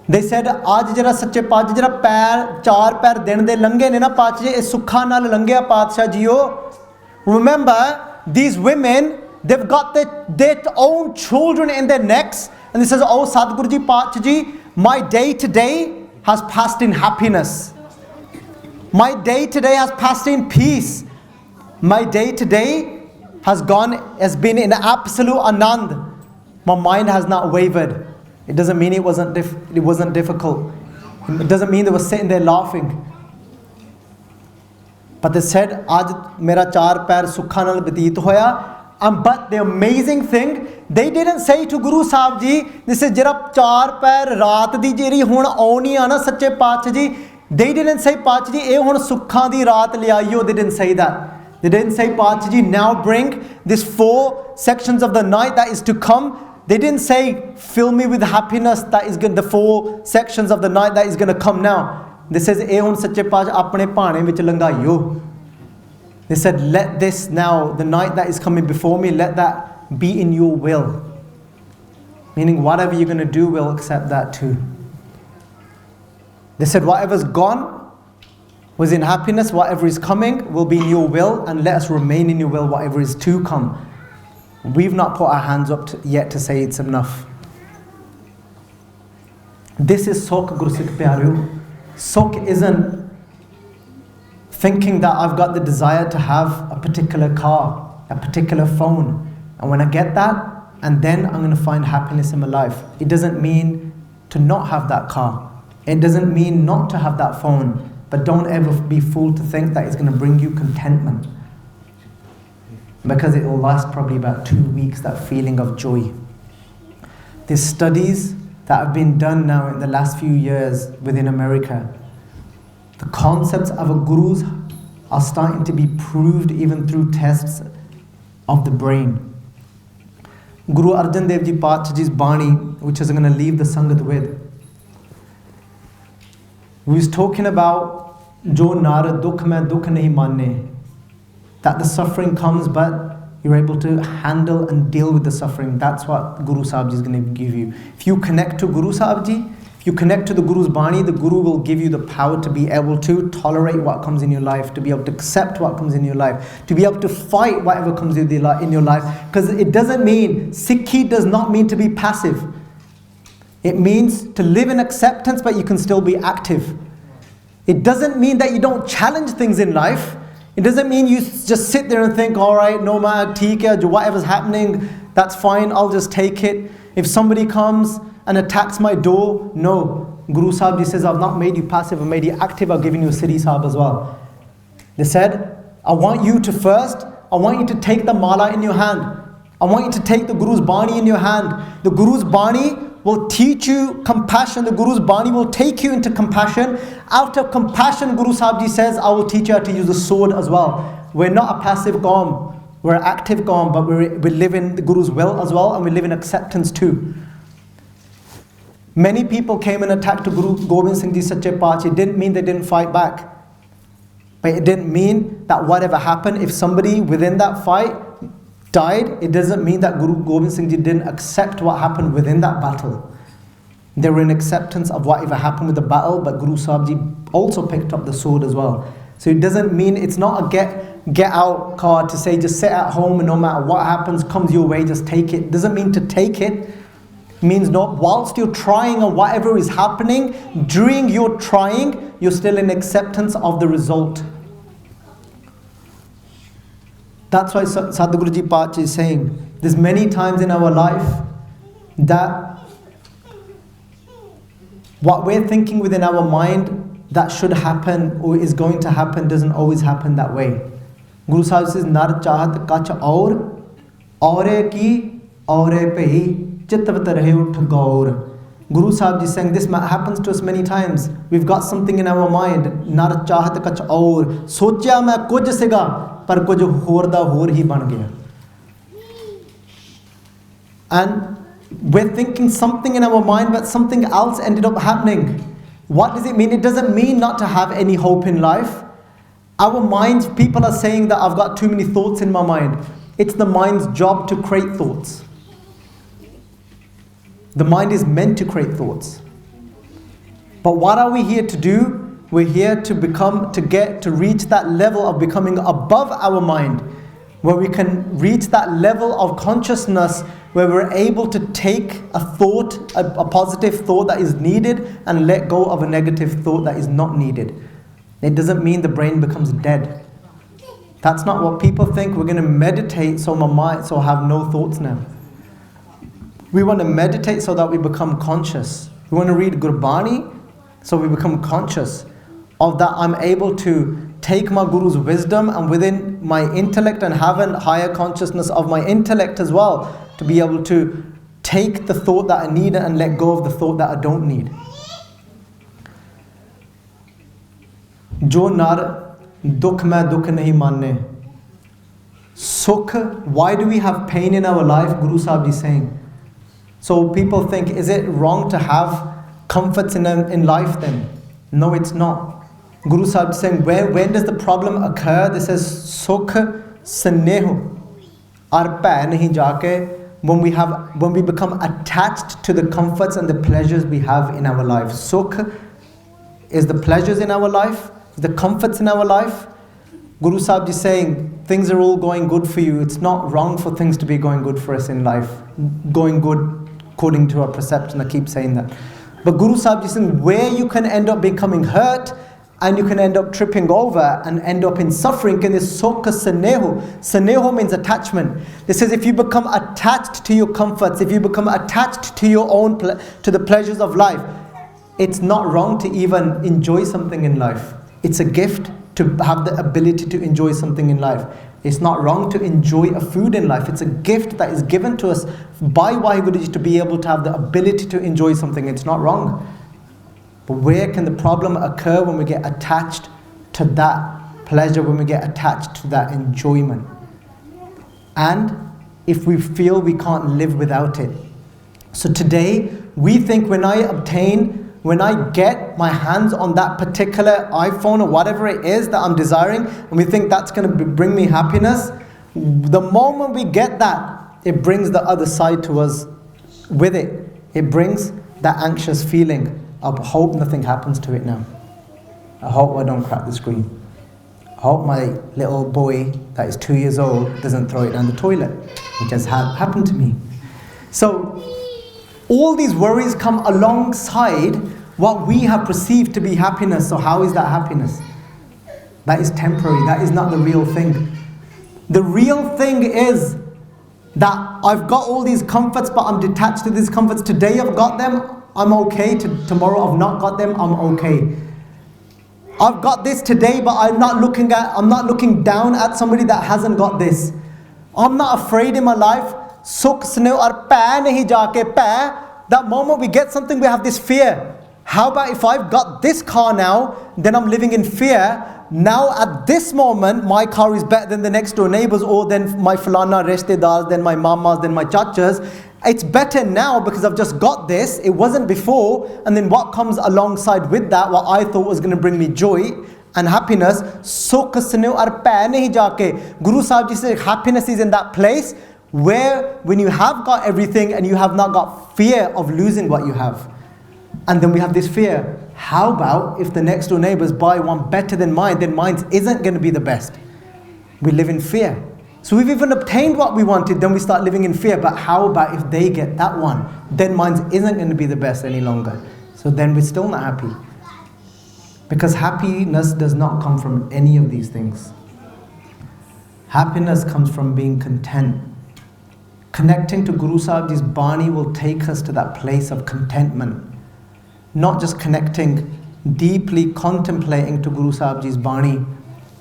They said, आज जरा सच्चे पातशाह जरा पैर 4 पैर दिन दे लंघे ने ना पातशाह, इस सुखा नाल लंघिया पातशाह जी हो. Remember, these women, they've got their own children in their necks. And this says, Oh Sadhguru Ji Pacha Ji, my day today has passed in happiness. My day today has passed in peace. My day today has been in absolute anand. My mind has not wavered. It doesn't mean it wasn't difficult. It doesn't mean they were sitting there laughing. But they said, "Aaj mera char pair sukha nal batiit hoya." But the amazing thing, they didn't say to Guru Sahib Ji, this is jira char pair raat di jiri hun auni ana sache Paatshah Ji. They didn't say, "Paatshah Ji, eh hun sukha di raat le aiyo." They didn't say that. They didn't say, "Paatshah Ji, now bring this 4 sections of the night that is to come." They didn't say, "Fill me with happiness that is going the 4 sections of the night that is going to come now." They says, "Eh hun sache Paatshah apne phane vich langaiyo." They said, "Let this now, the night that is coming before me, let that be in your will." Meaning whatever you're going to do, we'll accept that too. They said, whatever's gone was in happiness, whatever is coming will be in your will, and let us remain in your will, whatever is to come. We've not put our hands up yet to say it's enough. This is Sukh, Gursikh Pyareo. Sukh isn't thinking that I've got the desire to have a particular car, a particular phone, and when I get that, and then I'm going to find happiness in my life. It doesn't mean to not have that car. It doesn't mean not to have that phone. But don't ever be fooled to think that it's going to bring you contentment. Because it will last probably about 2 weeks, that feeling of joy. There's studies that have been done now in the last few years within America. The concepts of a gurus are starting to be proved even through tests of the brain. Guru Arjan Dev Ji Paatshah Ji's Bani, which is going to leave the Sangat with. We was talking about Jo nar dukh mein dukh nahi manne, that the suffering comes but you're able to handle and deal with the suffering. That's what Guru Sahib Ji is going to give you. If you connect to Guru Sahib Ji, if you connect to the Guru's Bani, the Guru will give you the power to be able to tolerate what comes in your life, to be able to accept what comes in your life, to be able to fight whatever comes in your life. Because it doesn't mean, Sikhi does not mean to be passive. It means to live in acceptance, but you can still be active. It doesn't mean that you don't challenge things in life. It doesn't mean you just sit there and think, all right, no matter, theek hai, whatever's happening, that's fine, I'll just take it. If somebody comes and attacks my door, no. Guru Sahib Ji says, I've not made you passive, I've made you active, I've given you a Siddhi Sahib as well. They said, I want you to take the mala in your hand. I want you to take the Guru's Bani in your hand. The Guru's Bani will teach you compassion. The Guru's Bani will take you into compassion. Out of compassion, Guru Sahib Ji says, I will teach you how to use the sword as well. We're not a passive Qaum, we're an active Qaum, but we live in the Guru's will as well, and we live in acceptance too. Many people came and attacked Guru Gobind Singh Ji Sache Paatshah. It didn't mean they didn't fight back. But it didn't mean that whatever happened, if somebody within that fight died, it doesn't mean that Guru Gobind Singh Ji didn't accept what happened within that battle. They were in acceptance of whatever happened with the battle, but Guru Sahib Ji also picked up the sword as well. So it doesn't mean, it's not a get out card to say just sit at home and no matter what happens, comes your way, just take it. It doesn't mean to take it. It means not, whilst you're trying or whatever is happening, during your trying, you're still in acceptance of the result. That's why Sadhguru Ji Paatshah is saying, there's many times in our life that what we're thinking within our mind that should happen or is going to happen doesn't always happen that way. Guru Sahib says, Nar chahat kach aure ki aure pehi chitvat rahe uth gaur. Guru Sahib Ji is saying this happens to us many times. We've got something in our mind. Nar chahat kach aur. Sochya main kuch siga. पर कुछ होर दा होर ही बन गया. And we're thinking something in our mind, but something else ended up happening. What does it mean? It doesn't mean not to have any hope in life. Our minds, people are saying that I've got too many thoughts in my mind. It's the mind's job to create thoughts. The mind is meant to create thoughts. But what are we here to do? We're here to reach that level of becoming above our mind, where we can reach that level of consciousness where we're able to take a thought, a positive thought that is needed, and let go of a negative thought that is not needed. It doesn't mean the brain becomes dead. That's not what people think. We're going to meditate so I have no thoughts now. We want to meditate so that we become conscious. We want to read Gurbani so we become conscious of that. I'm able to take my Guru's wisdom and within my intellect and have a higher consciousness of my intellect as well, to be able to take the thought that I need and let go of the thought that I don't need. Jo nar dukh mein dukh nahi manne. Sukh, why do we have pain in our life? Guru Sahib is saying. So people think, is it wrong to have comforts in life then? No, it's not. Guru Sahib is saying, when does the problem occur? This says, Sukh snehu ar pay nahi jaake, when we become attached to the comforts and the pleasures we have in our life. Sukh is the pleasures in our life, the comforts in our life. Guru Sahib is saying, things are all going good for you. It's not wrong for things to be going good for us in life. Going good according to our perception, I keep saying that. But Guru Sahib is saying, where you can end up becoming hurt and you can end up tripping over and end up in suffering, in this Sukh Sanehu. Sanehu means attachment. This says if you become attached to your comforts, if you become attached to your own, to the pleasures of life, it's not wrong to even enjoy something in life. It's a gift to have the ability to enjoy something in life. It's not wrong to enjoy a food in life. It's a gift that is given to us by Vaheguru Ji to be able to have the ability to enjoy something. It's not wrong. But where can the problem occur? When we get attached to that pleasure, when we get attached to that enjoyment. And if we feel we can't live without it. So today, we think when I get my hands on that particular iPhone or whatever it is that I'm desiring, and we think that's going to bring me happiness, the moment we get that, it brings the other side to us with it. It brings that anxious feeling. I hope nothing happens to it now. I hope I don't crack the screen. I hope my little boy that is 2 years old doesn't throw it down the toilet, which has happened to me. So all these worries come alongside what we have perceived to be happiness. So how is that happiness? That is temporary. That is not the real thing. The real thing is that I've got all these comforts, but I'm detached to these comforts. Today I've got them, I'm okay. Tomorrow I've not got them, I'm okay. I've got this today, but I'm not looking down at somebody that hasn't got this. I'm not afraid in my life. Sukh snehu ar pay nahi jaake pay. That moment we get something, we have this fear. How about if I've got this car now, then I'm living in fear. Now at this moment, my car is better than the next door neighbors, or than my falana rishtedars, than my mamas, than my chachas. It's better now because I've just got this. It wasn't before. And then what comes alongside with that, what I thought was going to bring me joy and happiness, Sukh snehu ar pay nahi jaake. Guru Sahib Ji said happiness is in that place where when you have got everything and you have not got fear of losing what you have. And then we have this fear. How about if the next door neighbors buy one better than mine, then mine isn't going to be the best. We live in fear. So we've even obtained what we wanted, then we start living in fear. But how about if they get that one, then mine isn't going to be the best any longer. So then we're still not happy. Because happiness does not come from any of these things. Happiness comes from being content. Connecting to Guru Sahib Ji's Bani will take us to that place of contentment. Not just connecting, deeply contemplating to Guru Sahib Ji's Bani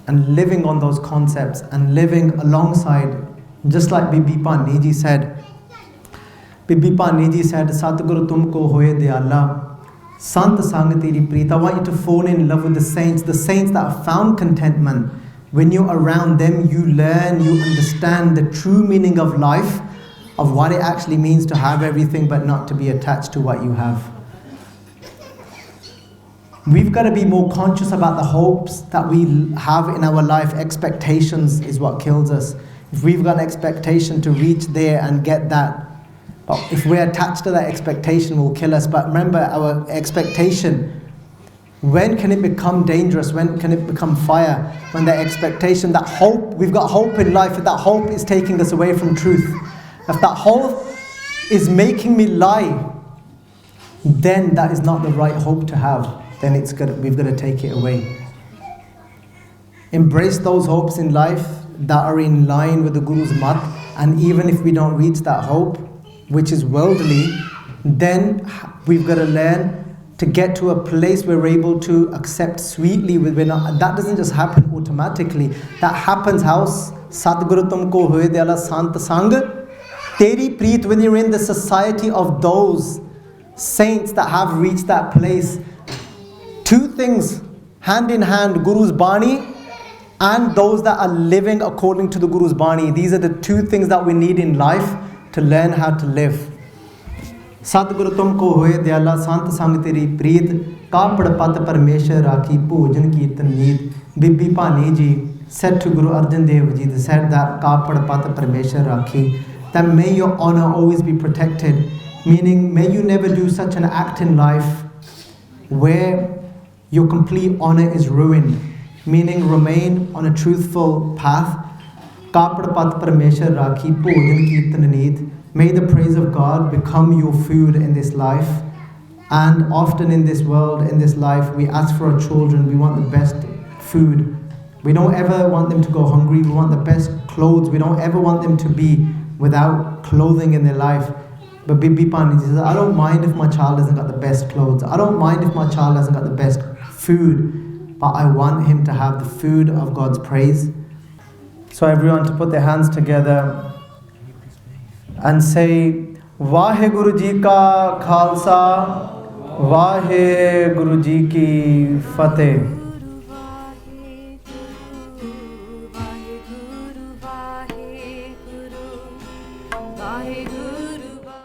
and living on those concepts and living alongside, just like Bibi Pani Ji said. Bibi Pani Ji said, Satguru tumko hoye dayala, Sant sang teri preet. I want you to fall in love with the saints that have found contentment. When you're around them, you learn, you understand the true meaning of life, of what it actually means to have everything but not to be attached to what you have. We've got to be more conscious about the hopes that we have in our life. Expectations is what kills us. If we've got an expectation to reach there and get that, but if we're attached to that expectation, it will kill us. But remember, our expectation, when can it become dangerous? When can it become fire? When that expectation, that hope, we've got hope in life, if that hope is taking us away from truth, if that hope is making me lie, then that is not the right hope to have. Then we've got to take it away. Embrace those hopes in life that are in line with the Guru's mat, and even if we don't reach that hope, which is worldly, then we've got to learn to get to a place where we're able to accept sweetly. That doesn't just happen automatically. That happens how? Sadguru tumko hoye dyala sant sang teri preet. When you're in the society of those saints that have reached that place, two things hand in hand, Guru's Bani and those that are living according to the Guru's Bani. These are the two things that we need in life to learn how to live. Sadguru tumko hoye dyala sant sang teri preet, kapad pat parmeshwar rakhi bhojan kirtan neet. Bibi Bhani ji said to Guru Arjan Dev Ji, they said that kapad pat parmeshwar rakhi, that may your honor always be protected, meaning may you never do such an act in life where your complete honor is ruined, meaning remain on a truthful path. Kapad pat parmeshwar rakhi bhojan kirtan neet. May the praise of God become your food in this life. And often in this world, in this life, we ask for our children, we want the best food. We don't ever want them to go hungry. We want the best clothes. We don't ever want them to be without clothing in their life. But Bibi Pani says, I don't mind if my child hasn't got the best clothes. I don't mind if my child hasn't got the best food. But I want him to have the food of God's praise. So everyone to put their hands together and say, Vaheguru Ji ka Khalsa, Vaheguru Ji ki Fateh.